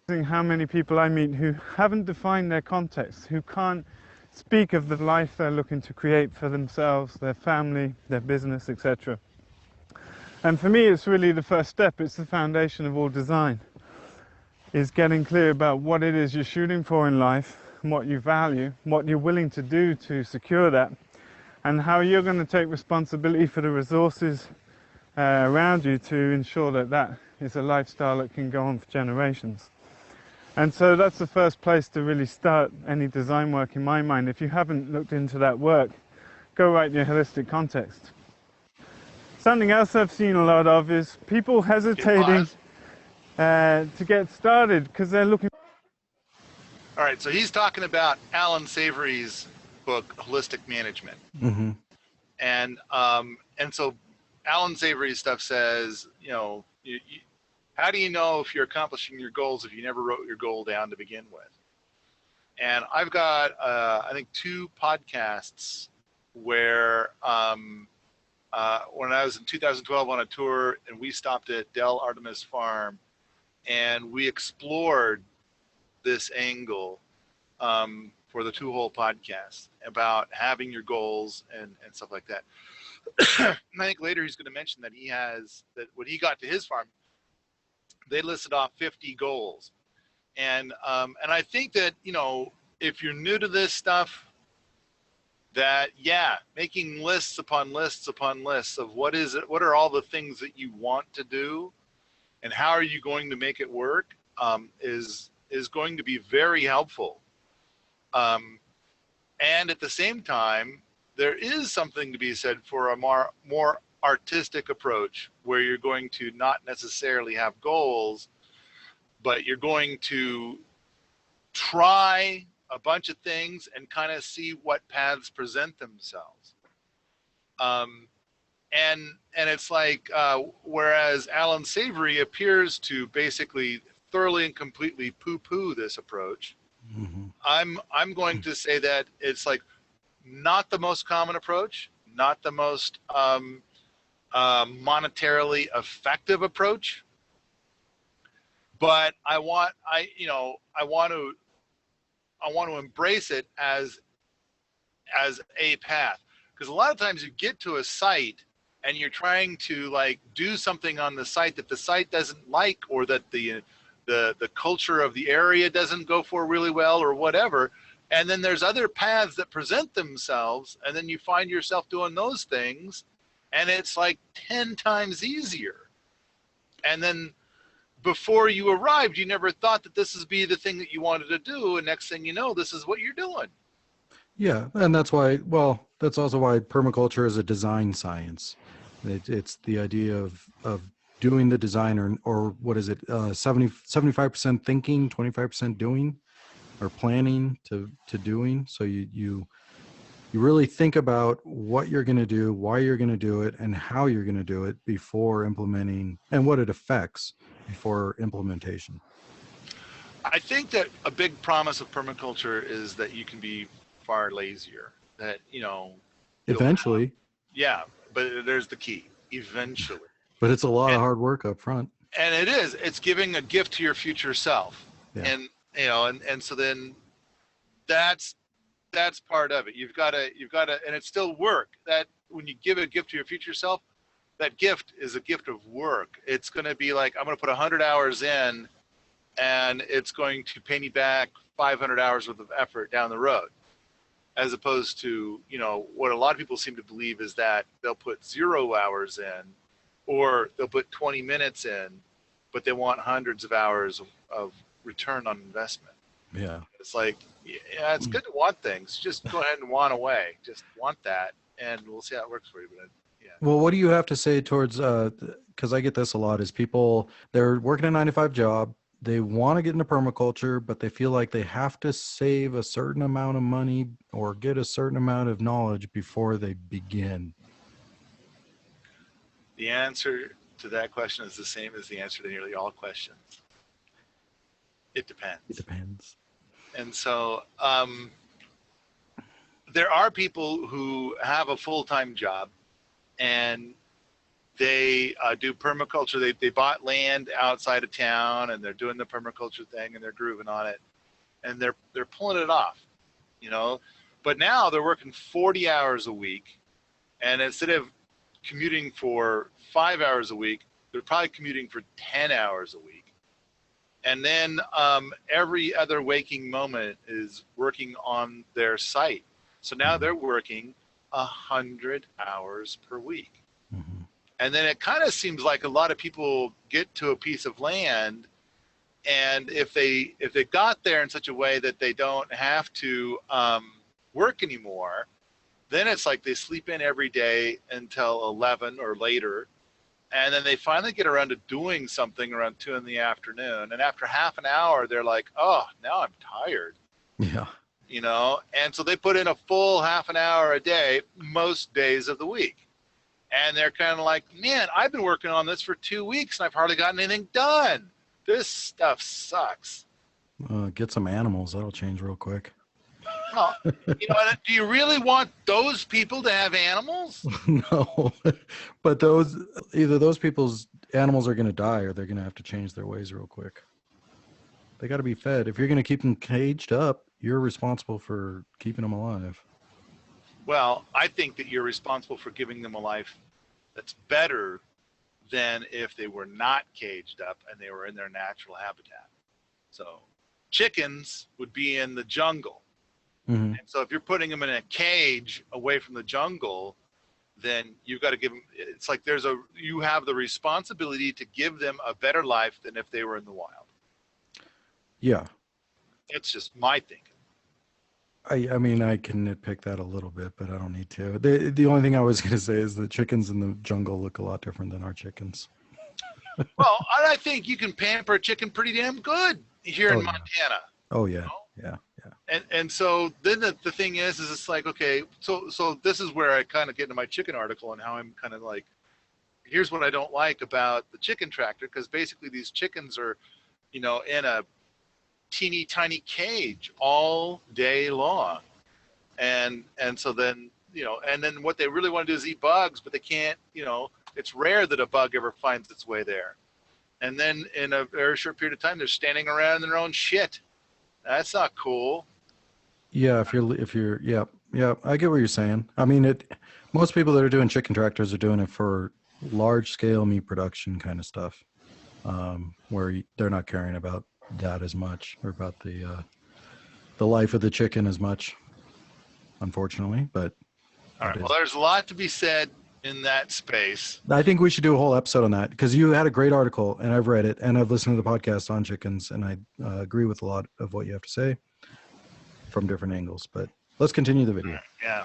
How many people I meet who haven't defined their context, who can't speak of the life they're looking to create for themselves, their family, their business, etc. And for me, it's really the first step. It's the foundation of all design, is getting clear about what it is you're shooting for in life, what you value, what you're willing to do to secure that, and how you're going to take responsibility for the resources around you to ensure that that is a lifestyle that can go on for generations. And so that's the first place to really start any design work in my mind. If you haven't looked into that work, go write your holistic context. Something else I've seen a lot of is people hesitating to get started because they're looking. All right, so he's talking about Allan Savory's book, Holistic Management. Mm-hmm. And so Allan Savory's stuff says, you know, how do you know if you're accomplishing your goals if you never wrote your goal down to begin with? And I've got, I think, 2 podcasts where when I was in 2012 on a tour and we stopped at Del Artemis Farm and we explored this angle for the 2-hole podcast about having your goals and stuff like that. And I think later he's going to mention that he has, that when he got to his farm, they listed off 50 goals. And I think that, you know, if you're new to this stuff, that, yeah, making lists upon lists upon lists of what are all the things that you want to do and how are you going to make it work is going to be very helpful. And at the same time, there is something to be said for a more artistic approach where you're going to not necessarily have goals, but you're going to try a bunch of things and kind of see what paths present themselves. And it's like, whereas Allan Savory appears to basically thoroughly and completely poo-poo this approach, Mm-hmm. I'm going to say that it's like not the most common approach, not the most monetarily effective approach, but I want to embrace it as a path, because a lot of times you get to a site and you're trying to like do something on the site that the site doesn't like, or that the culture of the area doesn't go for really well, or whatever. And then there's other paths that present themselves, and then you find yourself doing those things, and it's like 10 times easier. And then before you arrived, you never thought that this would be the thing that you wanted to do, and next thing you know, this is what you're doing. Yeah, and that's why, well, that's also why permaculture is a design science. It's the idea of doing the design, or what is it, 75% thinking, 25% doing, or planning to doing. So you really think about what you're going to do, why you're going to do it, and how you're going to do it before implementing, and what it affects before implementation. I think that a big promise of permaculture is that you can be far lazier. That, you know, Eventually. Yeah, but there's the key. Eventually. But it's a lot of hard work up front. And it is. It's giving a gift to your future self. Yeah. And you know, and so then that's part of it. You've got to, and it's still work. That when you give a gift to your future self, that gift is a gift of work. It's going to be like, I'm going to put 100 hours in, and it's going to pay me back 500 hours worth of effort down the road. As opposed to, you know, what a lot of people seem to believe is that they'll put 0 hours in, or they'll put 20 minutes in, but they want hundreds of hours of return on investment. Yeah. It's like, yeah, it's good to want things. Just go ahead and want away. Just want that, and we'll see how it works for you. But yeah. Well, what do you have to say towards, because I get this a lot, is people, they're working a 9-to-5 job. They want to get into permaculture, but they feel like they have to save a certain amount of money or get a certain amount of knowledge before they begin. The answer to that question is the same as the answer to nearly all questions. It depends. It depends. And so there are people who have a full-time job, and They do permaculture. They bought land outside of town, and they're doing the permaculture thing, and they're grooving on it, and they're pulling it off, you know. But now they're working 40 hours a week, and instead of commuting for 5 hours a week, they're probably commuting for 10 hours a week. And then every other waking moment is working on their site. So now they're working 100 hours per week. Mm-hmm. And then it kind of seems like a lot of people get to a piece of land, and if they got there in such a way that they don't have to work anymore, then it's like they sleep in every day until 11 or later, and then they finally get around to doing something around 2 in the afternoon, and after half an hour they're like, oh, now I'm tired. Yeah. You know, and so they put in a full half an hour a day most days of the week. And they're kind of like, man, I've been working on this for 2 weeks and I've hardly gotten anything done. This stuff sucks. Get some animals. That'll change real quick. Well, you know, do you really want those people to have animals? No, but either those people's animals are going to die or they're going to have to change their ways real quick. They got to be fed. If you're going to keep them caged up, you're responsible for keeping them alive. Well, I think that you're responsible for giving them a life that's better than if they were not caged up and they were in their natural habitat. So chickens would be in the jungle. Mm-hmm. And so if you're putting them in a cage away from the jungle, then you've got to give them, it's like you have the responsibility to give them a better life than if they were in the wild. Yeah. It's just my thinking. I mean, I can nitpick that a little bit, but I don't need to. The only thing I was going to say is the chickens in the jungle look a lot different than our chickens. Well, I think you can pamper a chicken pretty damn good here in Montana. Oh, yeah. You know? Yeah. And so then the thing is it's like, okay, so this is where I kind of get into my chicken article and how I'm kind of like, here's what I don't like about the chicken tractor, because basically these chickens are, you know, in a teeny tiny cage all day long, and so then, you know, and then what they really want to do is eat bugs, but they can't, you know, it's rare that a bug ever finds its way there, and then in a very short period of time they're standing around in their own shit. That's not cool. Yeah, if you're yeah, I get what you're saying. I mean, most people that are doing chicken tractors are doing it for large scale meat production kind of stuff, where they're not caring about that as much, or about the life of the chicken as much, unfortunately. But all right, well, there's a lot to be said in that space. I think we should do a whole episode on that, because you had a great article and I've read it and I've listened to the podcast on chickens, and I agree with a lot of what you have to say from different angles. But let's continue the video. Yeah.